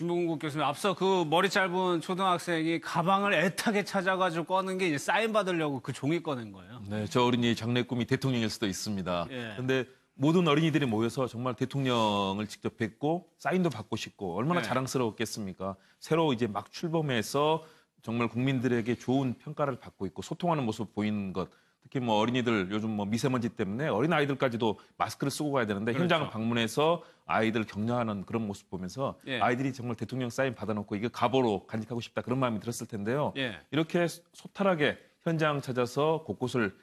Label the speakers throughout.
Speaker 1: 김봉국 교수님, 앞서 그 머리 짧은 초등학생이 가방을 애타게 찾아가지고 꺼낸 게 이제 사인 받으려고 그 종이 꺼낸 거예요.
Speaker 2: 네, 저 어린이의 장래 꿈이 대통령일 수도 있습니다. 그런데
Speaker 1: 예.
Speaker 2: 모든 어린이들이 모여서 정말 대통령을 직접 뵙고 사인도 받고 싶고 얼마나
Speaker 1: 네.
Speaker 2: 자랑스러웠겠습니까? 새로 이제 막 출범해서 정말 국민들에게 좋은 평가를 받고 있고 소통하는 모습 보이는 것. 특히 뭐 어린이들 요즘 뭐 미세먼지 때문에 어린 아이들까지도 마스크를 쓰고 가야 되는데
Speaker 1: 그렇죠.
Speaker 2: 현장을 방문해서 아이들 격려하는 그런 모습 보면서
Speaker 1: 예.
Speaker 2: 아이들이 정말 대통령 사인 받아놓고 이게 가보로 간직하고 싶다 그런 마음이 들었을 텐데요.
Speaker 1: 예.
Speaker 2: 이렇게 소탈하게 현장 찾아서 곳곳을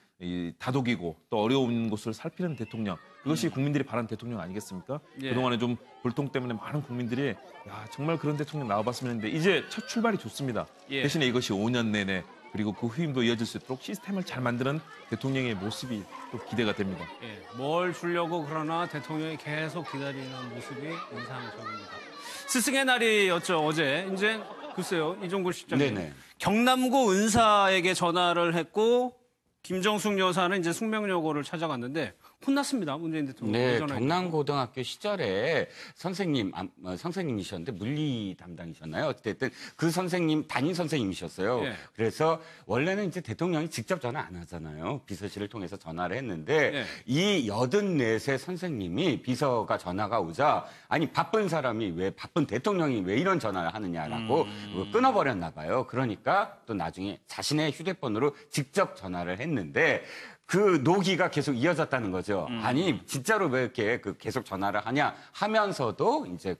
Speaker 2: 다독이고 또 어려운 곳을 살피는 대통령. 그것이 국민들이 바란 대통령 아니겠습니까?
Speaker 1: 예.
Speaker 2: 그동안에 좀 불통 때문에 많은 국민들이 야 정말 그런 대통령 나와봤으면 했는데 이제 첫 출발이 좋습니다.
Speaker 1: 예.
Speaker 2: 대신에 이것이 5년 내내 그리고 그 후임도 이어질 수 있도록 시스템을 잘 만드는 대통령의 모습이 또 기대가 됩니다.
Speaker 1: 예. 뭘 주려고 그러나 대통령이 계속 기다리는 모습이 인상적입니다. 스승의 날이었죠, 어제. 이제 글쎄요, 이종구 실장님.
Speaker 3: 네네.
Speaker 1: 경남고 은사에게 전화를 했고 김정숙 여사는 이제 숙명여고를 찾아갔는데 혼났습니다. 문재인 대통령.
Speaker 3: 네, 경남고등학교 시절에 선생님이셨는데 물리 담당이셨나요? 어쨌든 그 선생님 담임 선생님이셨어요.
Speaker 1: 예.
Speaker 3: 그래서 원래는 이제 대통령이 직접 전화 안 하잖아요. 비서실을 통해서 전화를 했는데
Speaker 1: 예.
Speaker 3: 이 84세 선생님이 비서가 전화가 오자 아니 바쁜 사람이 왜 바쁜 대통령이 왜 이런 전화를 하느냐라고 끊어버렸나 봐요. 그러니까 또 나중에 자신의 휴대폰으로 직접 전화를 했는데 그 노기가 계속 이어졌다는 거죠. 아니 진짜로 왜 이렇게 계속 전화를 하냐 하면서도 이제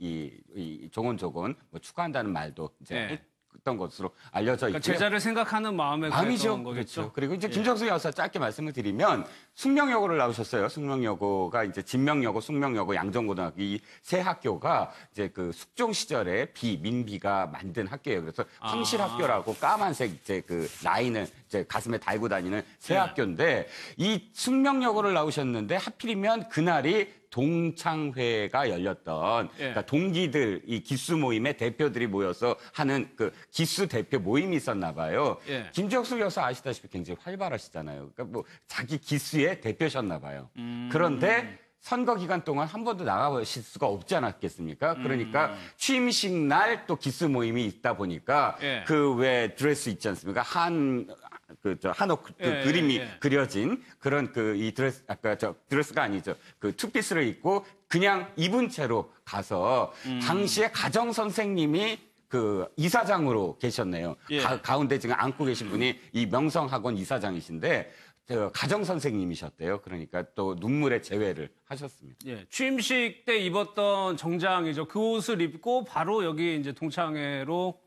Speaker 3: 이 조곤조곤 뭐 추가한다는 말도 이제
Speaker 1: 네.
Speaker 3: 했던 것으로 알려져 있고요.
Speaker 1: 그러니까 제자를 생각하는 마음에 그랬던 거겠죠.
Speaker 3: 그렇죠. 그리고 이제 김정숙 여사 짧게 말씀을 드리면 숙명여고를 나오셨어요. 숙명여고가 이제 진명여고, 숙명여고, 양정고등학교 이 세 학교가 이제 그 숙종 시절에 민비가 만든 학교예요. 그래서 성실학교라고 까만색 이제 그 라인을 이제 가슴에 달고 다니는 새 학교인데 이 숙명여고를 나오셨는데 하필이면 그날이 동창회가 열렸던 그러니까 동기들 이 기수 모임의 대표들이 모여서 하는 그 기수 대표 모임이 있었나 봐요.
Speaker 1: 예.
Speaker 3: 김정숙 여사 아시다시피 굉장히 활발하시잖아요. 그러니까 뭐 자기 기수의 대표셨나 봐요. 그런데 선거 기간 동안 한 번도 나가보실 수가 없지 않았겠습니까? 그러니까 취임식 날 또 기수 모임이 있다 보니까
Speaker 1: 예.
Speaker 3: 그 왜 드레스 있지 않습니까? 한옥 그림이 그려진 그런 이 드레스 아까 드레스가 아니죠. 그 투피스를 입고 그냥 입은 채로 가서 당시에 가정 선생님이 그 이사장으로 계셨네요.
Speaker 1: 예.
Speaker 3: 가운데 지금 앉고 계신 분이 이 명성학원 이사장이신데 가정 선생님이셨대요. 그러니까 또 눈물의 재회를 하셨습니다.
Speaker 1: 예, 취임식 때 입었던 정장이죠. 그 옷을 입고 바로 여기 이제 동창회로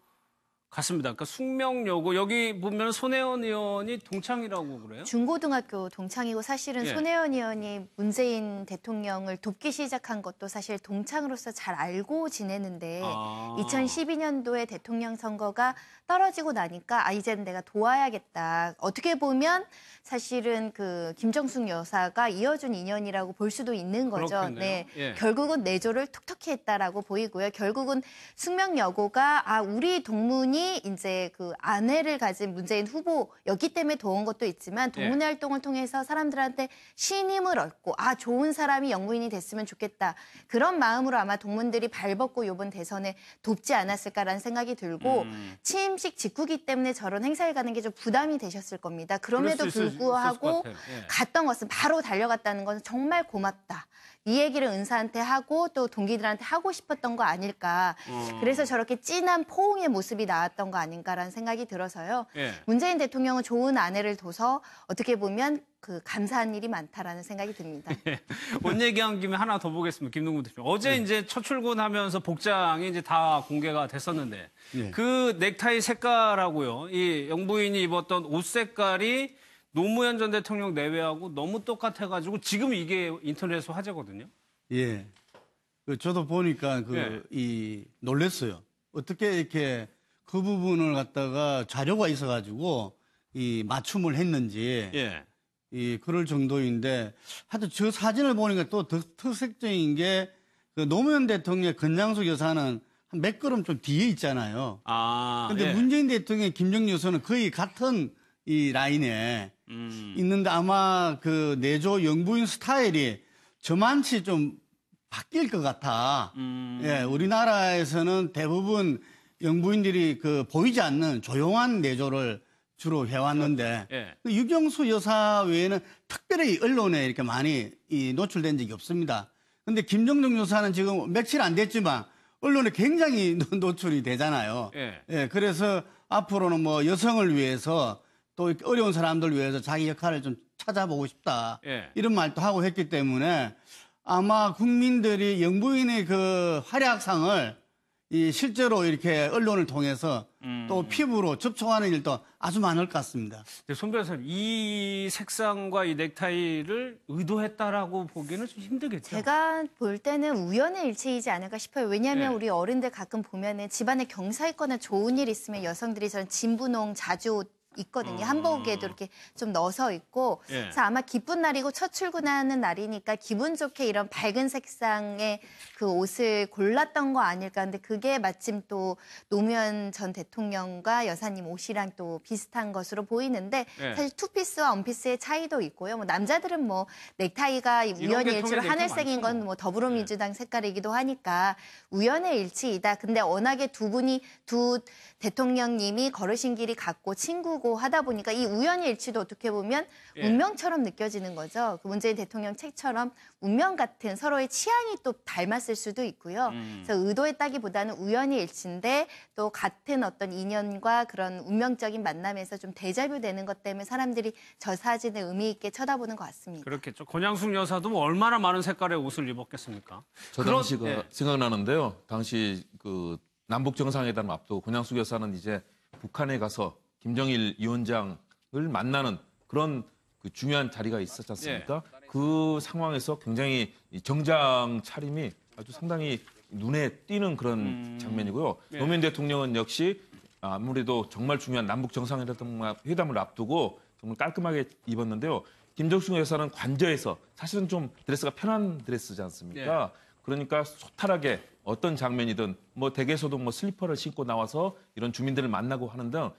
Speaker 1: 갔습니다. 그러니까 숙명여고 여기 보면 손혜원 의원이 동창이라고 그래요?
Speaker 4: 중고등학교 동창이고 사실은
Speaker 1: 예.
Speaker 4: 손혜원 의원이 문재인 대통령을 돕기 시작한 것도 사실 동창으로서 잘 알고 지내는데 2012년도에 대통령 선거가 떨어지고 나니까 이제는 내가 도와야겠다. 어떻게 보면 사실은 그 김정숙 여사가 이어준 인연이라고 볼 수도 있는 거죠.
Speaker 1: 그렇겠네요.
Speaker 4: 네,
Speaker 1: 예.
Speaker 4: 결국은 내조를 톡톡히 했다라고 보이고요. 결국은 숙명여고가 우리 동문이 이제 그 아내를 가진 문재인 후보였기 때문에 도운 것도 있지만 동문회 활동을 통해서 사람들한테 신임을 얻고 좋은 사람이 영부인이 됐으면 좋겠다. 그런 마음으로 아마 동문들이 발벗고 이번 대선에 돕지 않았을까라는 생각이 들고 취임식 직후기 때문에 저런 행사에 가는 게 좀 부담이 되셨을 겁니다. 그럼에도 불구하고 갔던 것은 바로 달려갔다는 것은 정말 고맙다. 이 얘기를 은사한테 하고 또 동기들한테 하고 싶었던 거 아닐까. 그래서 저렇게 진한 포옹의 모습이 나왔던 거 아닌가라는 생각이 들어서요.
Speaker 1: 예.
Speaker 4: 문재인 대통령은 좋은 아내를 둬서 어떻게 보면 그 감사한 일이 많다라는 생각이 듭니다.
Speaker 1: 옷 얘기한 김에 하나 더 보겠습니다. 김동국 대표. 어제 이제 첫 출근하면서 복장이 이제 다 공개가 됐었는데 그 넥타이 색깔하고요. 이 영부인이 입었던 옷 색깔이 노무현 전 대통령 내외하고 너무 똑같아가지고 지금 이게 인터넷에서 화제거든요.
Speaker 5: 예. 저도 보니까 놀랬어요. 어떻게 이렇게 그 부분을 갖다가 자료가 있어가지고 이 맞춤을 했는지
Speaker 1: 예.
Speaker 5: 이 그럴 정도인데 하여튼 저 사진을 보니까 또 특색적인 게 그 노무현 대통령의 건장숙 여사는 한 몇 걸음 좀 뒤에 있잖아요.
Speaker 1: 아.
Speaker 5: 근데
Speaker 1: 예.
Speaker 5: 문재인 대통령의 김정일 여사는 거의 같은 이 라인에 있는데 아마 그 내조 영부인 스타일이 저만치 좀 바뀔 것 같아. 예, 우리나라에서는 대부분 영부인들이 그 보이지 않는 조용한 내조를 주로 해왔는데
Speaker 1: 예.
Speaker 5: 그 유경수 여사 외에는 특별히 언론에 이렇게 많이 노출된 적이 없습니다. 근데 김정중 여사는 지금 며칠 안 됐지만 언론에 굉장히 노출이 되잖아요.
Speaker 1: 예.
Speaker 5: 예, 그래서 앞으로는 뭐 여성을 위해서 또 어려운 사람들 위해서 자기 역할을 좀 찾아보고 싶다.
Speaker 1: 예.
Speaker 5: 이런 말도 하고 했기 때문에 아마 국민들이 영부인의 그 활약상을 실제로 이렇게 언론을 통해서 또 피부로 접촉하는 일도 아주 많을 것 같습니다.
Speaker 1: 손 변호사님, 이 색상과 이 넥타이를 의도했다라고 보기는 좀 힘들겠죠?
Speaker 4: 제가 볼 때는 우연의 일치이지 않을까 싶어요. 왜냐하면
Speaker 1: 네.
Speaker 4: 우리 어른들 가끔 보면은 집안에 경사 있거나 좋은 일 있으면 여성들이 저는 진분홍 자주 있거든요. 한복에도 이렇게 좀 넣어서 있고.
Speaker 1: 예.
Speaker 4: 그래서 아마 기쁜 날이고 첫 출근하는 날이니까 기분 좋게 이런 밝은 색상의 그 옷을 골랐던 거 아닐까. 근데 그게 마침 또 노무현 전 대통령과 여사님 옷이랑 또 비슷한 것으로 보이는데
Speaker 1: 예.
Speaker 4: 사실 투피스와 원피스의 차이도 있고요. 뭐 남자들은 뭐 넥타이가
Speaker 1: 이런
Speaker 4: 우연의
Speaker 1: 계통의
Speaker 4: 일치로
Speaker 1: 넥타이
Speaker 4: 하늘색인
Speaker 1: 많죠.
Speaker 4: 건 뭐 더불어민주당 색깔이기도 하니까 우연의 일치이다. 근데 워낙에 두 대통령님이 걸으신 길이 같고 친구고 하다 보니까 이 우연의 일치도 어떻게 보면
Speaker 1: 예.
Speaker 4: 운명처럼 느껴지는 거죠. 그 문재인 대통령 책처럼 운명 같은 서로의 취향이 또 닮았을 수도 있고요. 그래서 의도했다기보다는 우연의 일치인데 또 같은 어떤 인연과 그런 운명적인 만남에서 좀 데자뷰되는 것 때문에 사람들이 저 사진을 의미 있게 쳐다보는 것 같습니다.
Speaker 1: 그렇겠죠. 권양숙 여사도 뭐 얼마나 많은 색깔의 옷을 입었겠습니까?
Speaker 2: 저
Speaker 1: 그런-
Speaker 2: 당시가
Speaker 1: 예.
Speaker 2: 생각나는데요. 당시 그 남북 정상회담 앞두고 권양숙 여사는 이제 북한에 가서 김정일 위원장을 만나는 그런 그 중요한 자리가 있었지 않습니까? 그 상황에서 굉장히 이 정장 차림이 아주 상당히 눈에 띄는 그런 장면이고요.
Speaker 1: 예.
Speaker 2: 노무현 대통령은 역시 아무래도 정말 중요한 남북 정상회담을 앞두고 정말 깔끔하게 입었는데요. 김정숙 여사는 관저에서 사실은 좀 드레스가 편한 드레스지 않습니까? 그러니까 소탈하게 어떤 장면이든 뭐 댁에서도 뭐 슬리퍼를 신고 나와서 이런 주민들을 만나고 하는 등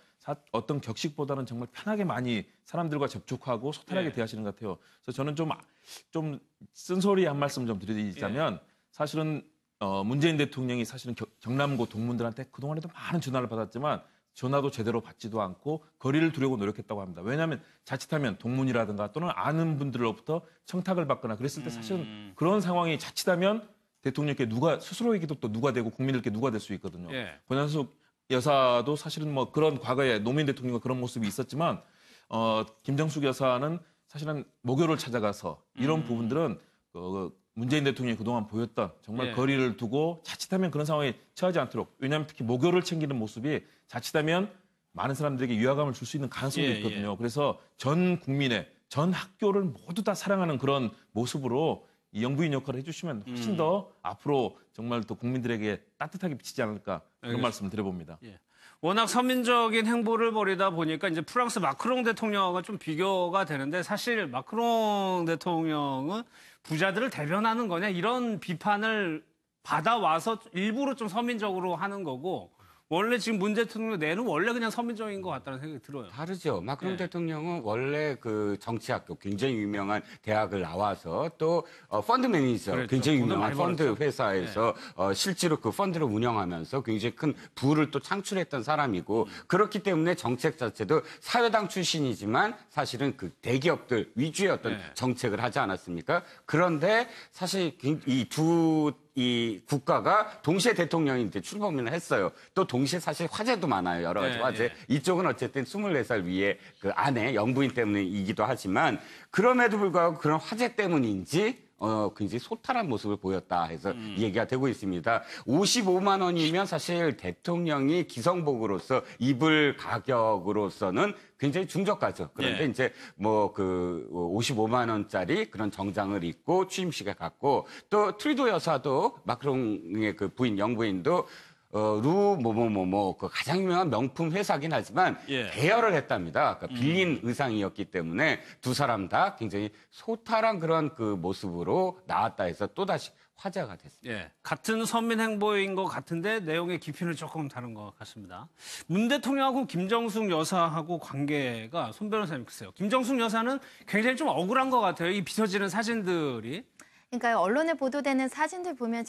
Speaker 2: 어떤 격식보다는 정말 편하게 많이 사람들과 접촉하고 소탈하게
Speaker 1: 예.
Speaker 2: 대하시는 것 같아요. 그래서 저는 좀 쓴소리 한 말씀 좀 드리자면 사실은 문재인 대통령이 사실은 경남고 동문들한테 그동안에도 많은 전화를 받았지만 전화도 제대로 받지도 않고 거리를 두려고 노력했다고 합니다. 왜냐하면 자칫하면 동문이라든가 또는 아는 분들로부터 청탁을 받거나 그랬을 때 사실은 그런 상황이 자칫하면 대통령께 스스로에게도 또 누가 되고 국민들께 누가 될 수 있거든요.
Speaker 1: 예.
Speaker 2: 권양숙 여사도 사실은 뭐 그런 과거에 노무현 대통령과 그런 모습이 있었지만 김정숙 여사는 사실은 모교를 찾아가서 이런 부분들은 문재인 대통령이 그동안 보였던 정말
Speaker 1: 예.
Speaker 2: 거리를 두고 자칫하면 그런 상황에 처하지 않도록 왜냐하면 특히 모교를 챙기는 모습이 자칫하면 많은 사람들에게 위화감을 줄 수 있는 가능성이
Speaker 1: 예,
Speaker 2: 있거든요. 그래서 전 국민의 전 학교를 모두 다 사랑하는 그런 모습으로 이 영부인 역할을 해주시면 훨씬 더 앞으로 정말 또 국민들에게 따뜻하게 비치지 않을까 그런
Speaker 1: 알겠습니다.
Speaker 2: 말씀 드려봅니다.
Speaker 1: 예. 워낙 서민적인 행보를 벌이다 보니까 이제 프랑스 마크롱 대통령과 좀 비교가 되는데 사실 마크롱 대통령은 부자들을 대변하는 거냐 이런 비판을 받아와서 일부러 좀 서민적으로 하는 거고 원래 지금 문 대통령 내는 원래 그냥 서민적인 것 같다는 생각이 들어요.
Speaker 3: 다르죠. 마크롱
Speaker 1: 예.
Speaker 3: 대통령은 원래 그 정치학교 굉장히 유명한 대학을 나와서 또 펀드 매니저
Speaker 1: 그렇죠.
Speaker 3: 굉장히
Speaker 1: 돈을
Speaker 3: 유명한
Speaker 1: 많이
Speaker 3: 펀드
Speaker 1: 벌었죠.
Speaker 3: 회사에서 실제로 그 펀드를 운영하면서 굉장히 큰 부를 또 창출했던 사람이고 그렇기 때문에 정책 자체도 사회당 출신이지만 사실은 그 대기업들 위주의 어떤
Speaker 1: 예.
Speaker 3: 정책을 하지 않았습니까? 그런데 사실 이 국가가 동시에 대통령이 이제 출범을 했어요. 또 동시에 사실 화제도 많아요. 여러 가지
Speaker 1: 네,
Speaker 3: 화제.
Speaker 1: 네.
Speaker 3: 이쪽은 어쨌든 24살 위에 그 아내 영부인 때문이기도 하지만 그럼에도 불구하고 그런 화제 때문인지 굉장히 소탈한 모습을 보였다 해서 얘기가 되고 있습니다. 55만 원이면 사실 대통령이 기성복으로서 입을 가격으로서는 굉장히 중저가죠. 그런데
Speaker 1: 예.
Speaker 3: 이제 뭐 그 55만 원짜리 그런 정장을 입고 취임식에 갔고 또 트리도 여사도 마크롱의 그 부인 영부인도 그 가장 유명한 명품 회사긴 하지만
Speaker 1: 예.
Speaker 3: 대여를 했답니다. 그러니까 빌린 의상이었기 때문에 두 사람 다 굉장히 소탈한 그런 그 모습으로 나왔다 해서 또다시 화제가 됐습니다.
Speaker 1: 예, 같은 선민 행보인 것 같은데 내용의 깊이는 조금 다른 것 같습니다. 문 대통령하고 김정숙 여사하고 관계가 손 변호사님 글쎄요. 김정숙 여사는 굉장히 좀 억울한 것 같아요. 이 비춰지는 사진들이.
Speaker 4: 그러니까 언론에 보도되는 사진들 보면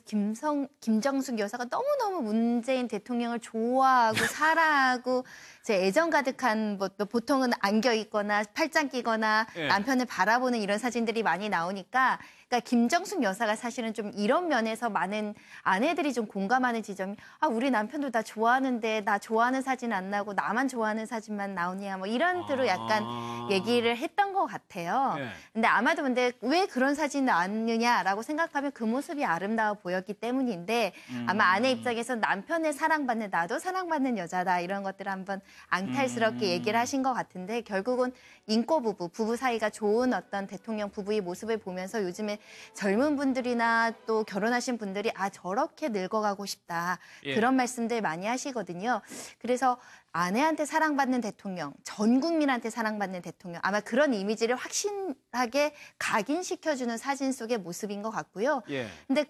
Speaker 4: 김정숙 여사가 너무너무 문재인 대통령을 좋아하고 사랑하고 제 애정 가득한 또 보통은 안겨 있거나 팔짱 끼거나
Speaker 1: 예.
Speaker 4: 남편을 바라보는 이런 사진들이 많이 나오니까 그러니까 김정숙 여사가 사실은 좀 이런 면에서 많은 아내들이 좀 공감하는 지점이 우리 남편도 나 좋아하는데 나 좋아하는 사진 안 나오고 나만 좋아하는 사진만 나오냐 뭐 이런 뜻으로 약간 얘기를 했던 것 같아요.
Speaker 1: 예.
Speaker 4: 근데 아마도 근데 왜 그런 사진이 나왔느냐라고 생각하면 그 모습이 아름다워 보였기 때문인데 아마 아내 입장에서 남편을 사랑받는 나도 사랑받는 여자다 이런 것들을 한번 앙탈스럽게 얘기를 하신 것 같은데 결국은 인꼬 부부 사이가 좋은 어떤 대통령 부부의 모습을 보면서 요즘에 젊은 분들이나 또 결혼하신 분들이 저렇게 늙어가고 싶다
Speaker 1: 예.
Speaker 4: 그런 말씀들 많이 하시거든요. 그래서 아내한테 사랑받는 대통령, 전 국민한테 사랑받는 대통령 아마 그런 이미지를 확실하게 각인시켜주는 사진 속의 모습인 것 같고요.
Speaker 1: 예.
Speaker 4: 근데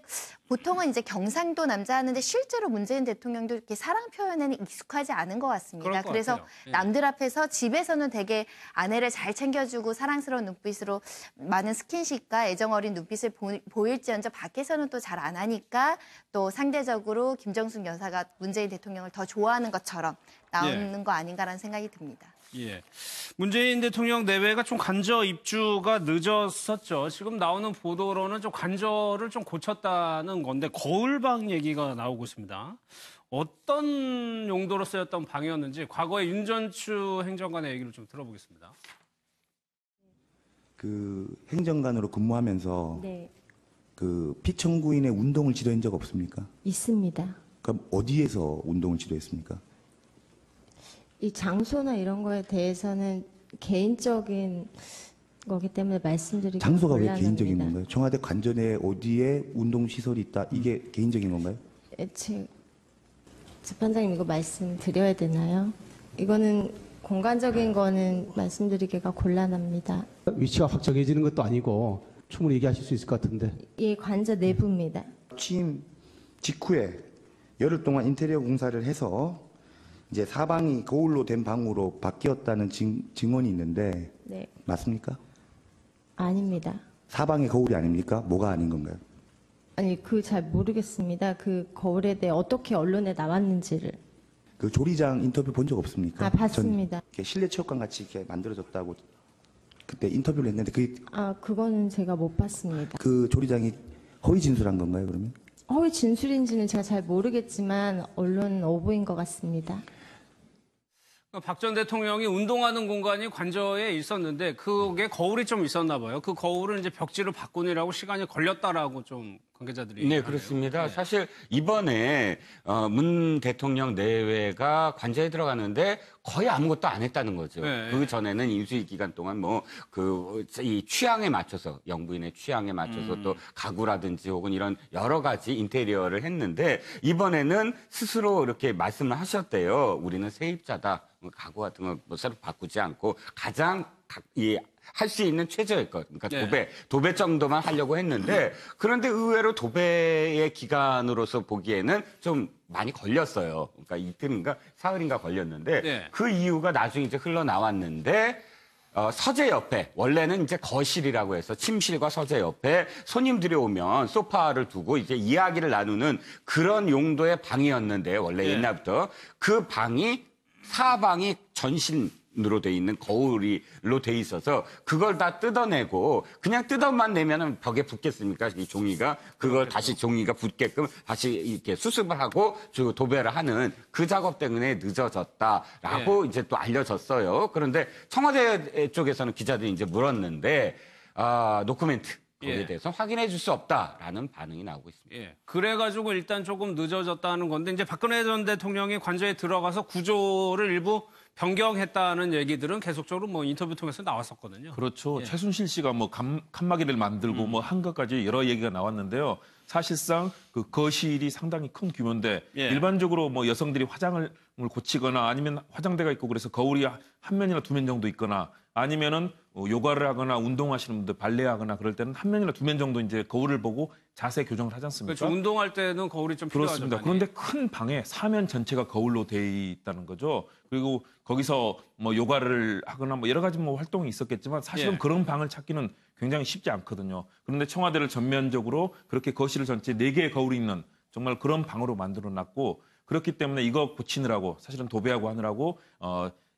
Speaker 4: 보통은 이제 경상도 남자 하는데 실제로 문재인 대통령도 이렇게 사랑 표현에는 익숙하지 않은 것 같습니다.
Speaker 1: 그럴 것
Speaker 4: 그래서
Speaker 1: 같아요. 예.
Speaker 4: 남들 앞에서 집에서는 되게 아내를 잘 챙겨주고 사랑스러운 눈빛으로 많은 스킨십과 애정 어린 눈빛을 보일지언정 밖에서는 또 잘 안 하니까 또 상대적으로 김정숙 여사가 문재인 대통령을 더 좋아하는 것처럼 나오는 거 아닌가라는 생각이 듭니다.
Speaker 1: 예. 문재인 대통령 내외가 좀 관저 입주가 늦었었죠. 지금 나오는 보도로는 좀 관저를 좀 고쳤다는 건데 거울방 얘기가 나오고 있습니다. 어떤 용도로 쓰였던 방이었는지 과거에 윤전추 행정관의 얘기를 좀 들어보겠습니다.
Speaker 6: 그 행정관으로 근무하면서
Speaker 7: 네,
Speaker 6: 그 피청구인의 운동을 지도한 적 없습니까?
Speaker 7: 있습니다.
Speaker 6: 그럼 어디에서 운동을 지도했습니까?
Speaker 7: 이 장소나 이런 거에 대해서는 개인적인 거기 때문에 말씀드리기
Speaker 6: 장소가 왜
Speaker 7: 곤란합니다.
Speaker 6: 개인적인 건가요? 청와대 관전에 어디에 운동 시설이 있다 이게 개인적인 건가요?
Speaker 7: 재판장님 이거 말씀드려야 되나요? 이거는 공간적인 거는 말씀드리기가 곤란합니다.
Speaker 8: 위치가 확 정해지는 것도 아니고 충분히 얘기하실 수 있을 것 같은데.
Speaker 7: 이 관저 내부입니다.
Speaker 6: 취임 직후에 열흘 동안 인테리어 공사를 해서 이제 사방이 거울로 된 방으로 바뀌었다는 증언이 있는데
Speaker 7: 네,
Speaker 6: 맞습니까?
Speaker 7: 아닙니다.
Speaker 6: 사방이 거울이 아닙니까? 뭐가 아닌 건가요?
Speaker 7: 아니 잘 모르겠습니다. 그 거울에 대해 어떻게 언론에 나왔는지를.
Speaker 6: 그 조리장 인터뷰 본 적 없습니까?
Speaker 7: 봤습니다.
Speaker 6: 전 이렇게 실내체육관 같이 이렇게 만들어졌다고 그때 인터뷰를 했는데
Speaker 7: 그거는 제가 못 봤습니다.
Speaker 6: 그 조리장이 허위 진술한 건가요, 그러면?
Speaker 7: 허위 진술인지는 제가 잘 모르겠지만 언론 오보인 것 같습니다.
Speaker 1: 박 전 대통령이 운동하는 공간이 관저에 있었는데 그게 거울이 좀 있었나 봐요. 그 거울을 이제 벽지로 바꾸느라고 시간이 걸렸다라고 좀 관계자들이
Speaker 3: 네,
Speaker 1: 얘기하네요.
Speaker 3: 그렇습니다.
Speaker 1: 네.
Speaker 3: 사실 이번에 문 대통령 내외가 관저에 들어갔는데 거의 아무것도 안 했다는 거죠.
Speaker 1: 네.
Speaker 3: 그 전에는 인수위 기간 동안 이 취향에 맞춰서 영부인의 취향에 맞춰서 또 가구라든지 혹은 이런 여러 가지 인테리어를 했는데 이번에는 스스로 이렇게 말씀을 하셨대요. 우리는 세입자다. 가구 같은 거 뭐 새로 바꾸지 않고 가장 할 수 있는 최저의 것, 그러니까
Speaker 1: 네.
Speaker 3: 도배 정도만 하려고 했는데 그런데 의외로 도배의 기간으로서 보기에는 좀 많이 걸렸어요. 그러니까 이틀인가 사흘인가 걸렸는데
Speaker 1: 네.
Speaker 3: 그 이유가 나중에 이제 흘러나왔는데 서재 옆에 원래는 이제 거실이라고 해서 침실과 서재 옆에 손님들이 오면 소파를 두고 이제 이야기를 나누는 그런 용도의 방이었는데 원래
Speaker 1: 네.
Speaker 3: 옛날부터 그 방이 사방이 전신으로 돼 있는 거울로 돼 있어서 그걸 다 뜯어내고 그냥 뜯어만 내면은 벽에 붙겠습니까? 이 종이가 그걸 다시 종이가 붙게끔 다시 이렇게 수습을 하고 도배를 하는 그 작업 때문에 늦어졌다라고 이제 또 알려졌어요. 그런데 청와대 쪽에서는 기자들이 이제 물었는데 노코멘트. 거기에 대해서 확인해 줄 수 없다라는 반응이 나오고 있습니다.
Speaker 1: 예. 그래가지고 일단 조금 늦어졌다는 건데 이제 박근혜 전 대통령이 관저에 들어가서 구조를 일부 변경했다는 얘기들은 계속적으로 뭐 인터뷰 통해서 나왔었거든요.
Speaker 2: 그렇죠.
Speaker 1: 예.
Speaker 2: 최순실 씨가 뭐 칸막이를 만들고 뭐 한 것까지 여러 얘기가 나왔는데요. 사실상 그 거실이 상당히 큰 규모인데
Speaker 1: 예.
Speaker 2: 일반적으로 뭐 여성들이 화장을 고치거나 아니면 화장대가 있고 그래서 거울이 한 면이나 두 면 정도 있거나 아니면은 요가를 하거나 운동하시는 분들 발레하거나 그럴 때는 한 면이나 두 면 정도 이제 거울을 보고 자세 교정을 하지 않습니까?
Speaker 1: 그렇죠. 운동할 때는 거울이 좀 필요하죠.
Speaker 2: 그렇습니다.
Speaker 1: 많이.
Speaker 2: 그런데 큰 방에 사면 전체가 거울로 돼 있다는 거죠. 그리고 거기서 뭐 요가를 하거나 뭐 여러 가지 뭐 활동이 있었겠지만 사실은
Speaker 1: 예.
Speaker 2: 그런 방을 찾기는 굉장히 쉽지 않거든요. 그런데 청와대를 전면적으로 그렇게 거실 전체 4개의 거울이 있는 정말 그런 방으로 만들어 놨고 그렇기 때문에 이거 고치느라고 사실은 도배하고 하느라고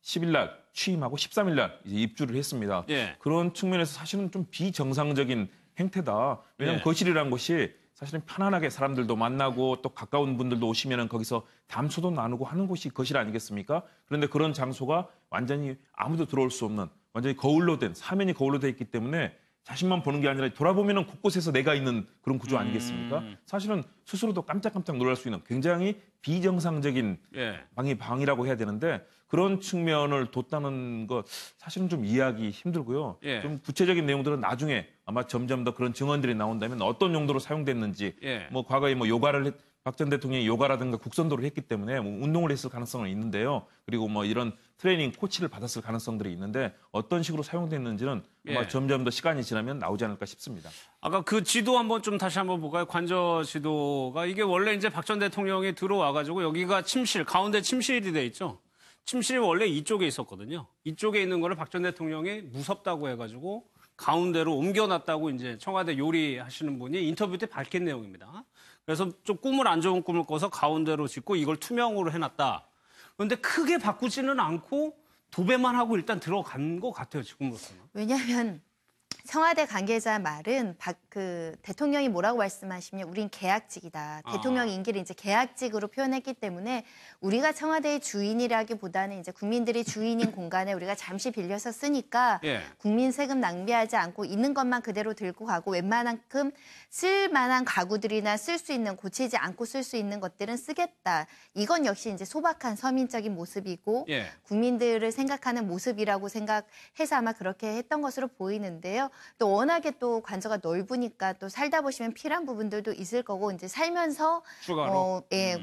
Speaker 2: 10일 날 취임하고 13일 날 이제 입주를 했습니다.
Speaker 1: 예.
Speaker 2: 그런 측면에서 사실은 좀 비정상적인 행태다. 왜냐하면
Speaker 1: 예.
Speaker 2: 거실이라는 곳이 사실은 편안하게 사람들도 만나고 또 가까운 분들도 오시면은 거기서 담소도 나누고 하는 곳이 거실 아니겠습니까? 그런데 그런 장소가 완전히 아무도 들어올 수 없는 완전히 거울로 된 사면이 거울로 돼 있기 때문에 자신만 보는 게 아니라 돌아보면은 곳곳에서 내가 있는 그런 구조 아니겠습니까? 사실은 스스로도 깜짝깜짝 놀랄 수 있는 굉장히 비정상적인
Speaker 1: 예.
Speaker 2: 방이라고 해야 되는데 그런 측면을 뒀다는 거 사실은 좀 이해하기 힘들고요.
Speaker 1: 예.
Speaker 2: 좀 구체적인 내용들은 나중에 아마 점점 더 그런 증언들이 나온다면 어떤 용도로 사용됐는지
Speaker 1: 예.
Speaker 2: 뭐 과거에 뭐 박 전 대통령이 요가라든가 국선도를 했기 때문에 뭐 운동을 했을 가능성은 있는데요. 그리고 뭐 이런 트레이닝 코치를 받았을 가능성들이 있는데 어떤 식으로 사용됐는지는 아마
Speaker 1: 예.
Speaker 2: 점점 더 시간이 지나면 나오지 않을까 싶습니다.
Speaker 1: 아까 그 지도 한번 좀 다시 한번 볼까요? 관저 지도가 이게 원래 이제 박 전 대통령이 들어와가지고 여기가 침실, 가운데 침실이 돼 있죠. 침실이 원래 이쪽에 있었거든요. 이쪽에 있는 거를 박 전 대통령이 무섭다고 해가지고 가운데로 옮겨놨다고 이제 청와대 요리하시는 분이 인터뷰 때 밝힌 내용입니다. 그래서 좀 꿈을 안 좋은 꿈을 꿔서 가운데로 짓고 이걸 투명으로 해놨다. 그런데 크게 바꾸지는 않고 도배만 하고 일단 들어간 것 같아요, 지금으로서는.
Speaker 4: 왜냐하면 청와대 관계자 말은 대통령이 뭐라고 말씀하시면 우린 계약직이다. 대통령 임기를 이제 계약직으로 표현했기 때문에 우리가 청와대의 주인이라기보다는 이제 국민들이 주인인 공간에 우리가 잠시 빌려서 쓰니까
Speaker 1: 예.
Speaker 4: 국민 세금 낭비하지 않고 있는 것만 그대로 들고 가고 웬만큼 쓸 만한 가구들이나 쓸 수 있는 고치지 않고 쓸 수 있는 것들은 쓰겠다. 이건 역시 이제 소박한 서민적인 모습이고
Speaker 1: 예.
Speaker 4: 국민들을 생각하는 모습이라고 생각해서 아마 그렇게 했던 것으로 보이는데요. 또 워낙에 또 관저가 넓으니까 또 살다 보시면 필요한 부분들도 있을 거고 이제 살면서
Speaker 1: 추가로?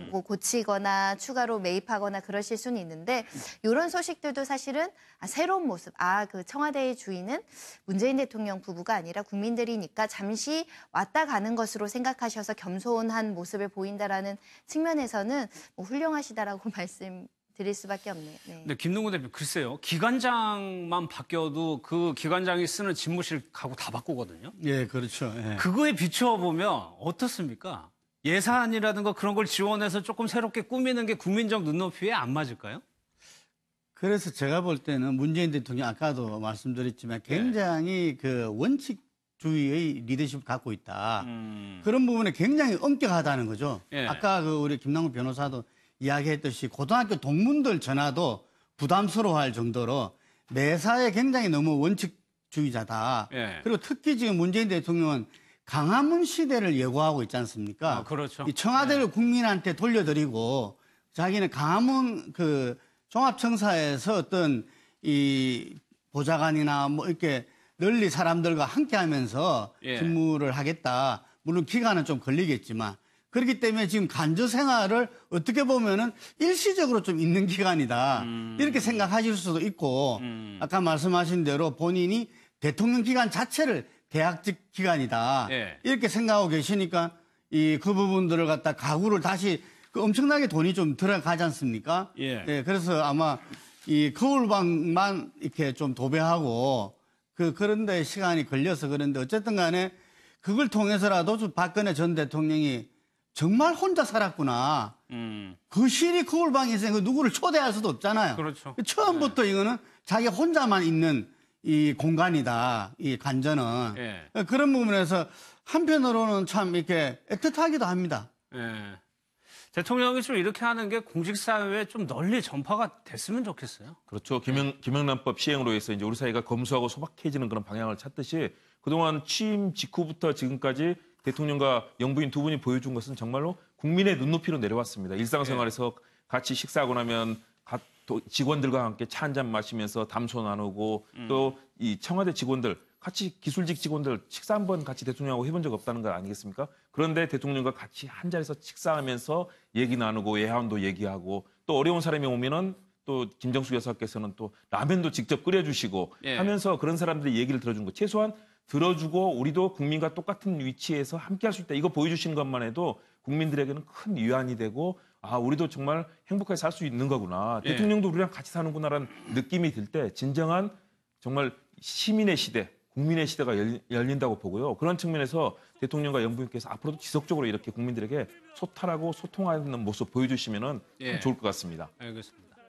Speaker 4: 뭐 고치거나 추가로 매입하거나 그러실 수는 있는데 이런 소식들도 사실은 새로운 모습. 그 청와대의 주인은 문재인 대통령 부부가 아니라 국민들이니까 잠시 왔다 가는 것으로 생각하셔서 겸손한 모습을 보인다라는 측면에서는 뭐 훌륭하시다라고 말씀드릴 수밖에 없네요. 네.
Speaker 1: 근데 김동구 대표 글쎄요. 기관장만 바뀌어도 그 기관장이 쓰는 집무실 가구 다 바꾸거든요.
Speaker 5: 예, 그렇죠. 예.
Speaker 1: 그거에 비춰보면 어떻습니까? 예산이라든가 그런 걸 지원해서 조금 새롭게 꾸미는 게 국민적 눈높이에 안 맞을까요?
Speaker 5: 그래서 제가 볼 때는 문재인 대통령 아까도 말씀드렸지만 굉장히 그 원칙주의의 리더십을 갖고 있다. 그런 부분에 굉장히 엄격하다는 거죠.
Speaker 1: 예.
Speaker 5: 아까 우리 김남국 변호사도 이야기했듯이 고등학교 동문들 전화도 부담스러워할 정도로 매사에 굉장히 너무 원칙주의자다.
Speaker 1: 예.
Speaker 5: 그리고 특히 지금 문재인 대통령은 강화문 시대를 예고하고 있지 않습니까?
Speaker 1: 그렇죠.
Speaker 5: 이 청와대를 국민한테 돌려드리고 자기는 강화문 그 종합청사에서 어떤 이 보좌관이나 뭐 이렇게 널리 사람들과 함께하면서
Speaker 1: 예.
Speaker 5: 근무를 하겠다. 물론 기간은 좀 걸리겠지만 그렇기 때문에 지금 간저 생활을 어떻게 보면은 일시적으로 좀 있는 기간이다. 이렇게 생각하실 수도 있고 아까 말씀하신 대로 본인이 대통령 기간 자체를 계약직 기간이다.
Speaker 1: 예.
Speaker 5: 이렇게 생각하고 계시니까 그 부분들을 갖다 가구를 다시 엄청나게 돈이 좀 들어가지 않습니까?
Speaker 1: 예.
Speaker 5: 그래서 아마 이 거울방만 이렇게 좀 도배하고 그런데 시간이 걸려서 그런데 어쨌든 간에 그걸 통해서라도 좀 박근혜 전 대통령이 정말 혼자 살았구나. 거실이 거울방이 있으니까 누구를 초대할 수도 없잖아요.
Speaker 1: 그렇죠.
Speaker 5: 처음부터 이거는 자기 혼자만 있는 이 공간이다. 이 관저는.
Speaker 1: 예.
Speaker 5: 그런 부분에서 한편으로는 참 이렇게 애틋하기도 합니다.
Speaker 1: 예. 대통령이 좀 이렇게 하는 게 공직사회에 좀 널리 전파가 됐으면 좋겠어요.
Speaker 2: 그렇죠. 김영란법 시행으로 해서 이제 우리 사회가 검소하고 소박해지는 그런 방향을 찾듯이 그동안 취임 직후부터 지금까지 대통령과 영부인 두 분이 보여준 것은 정말로 국민의 눈높이로 내려왔습니다. 일상생활에서 같이 식사하고 나면 직원들과 함께 차 한 잔 마시면서 담소 나누고 또 이 청와대 직원들 같이 기술직 직원들 식사 한번 같이 대통령하고 해본 적 없다는 거 아니겠습니까? 그런데 대통령과 같이 한 자리에서 식사하면서 얘기 나누고 예하원도 얘기하고 또 어려운 사람이 오면은 또 김정숙 여사께서는 또 라면도 직접 끓여주시고
Speaker 1: 예.
Speaker 2: 하면서 그런 사람들의 얘기를 들어준 거 최소한 들어주고 우리도 국민과 똑같은 위치에서 함께 할 수 있다. 이거 보여주시는 것만 해도 국민들에게는 큰 위안이 되고 아 우리도 정말 행복하게 살 수 있는 거구나.
Speaker 1: 예.
Speaker 2: 대통령도 우리랑 같이 사는구나라는 느낌이 들 때 진정한 정말 시민의 시대, 국민의 시대가 열린다고 보고요. 그런 측면에서 대통령과 영부인께서 앞으로도 지속적으로 이렇게 국민들에게 소탈하고 소통하는 모습 보여주시면은 참
Speaker 1: 예.
Speaker 2: 좋을 것 같습니다.
Speaker 1: 알겠습니다.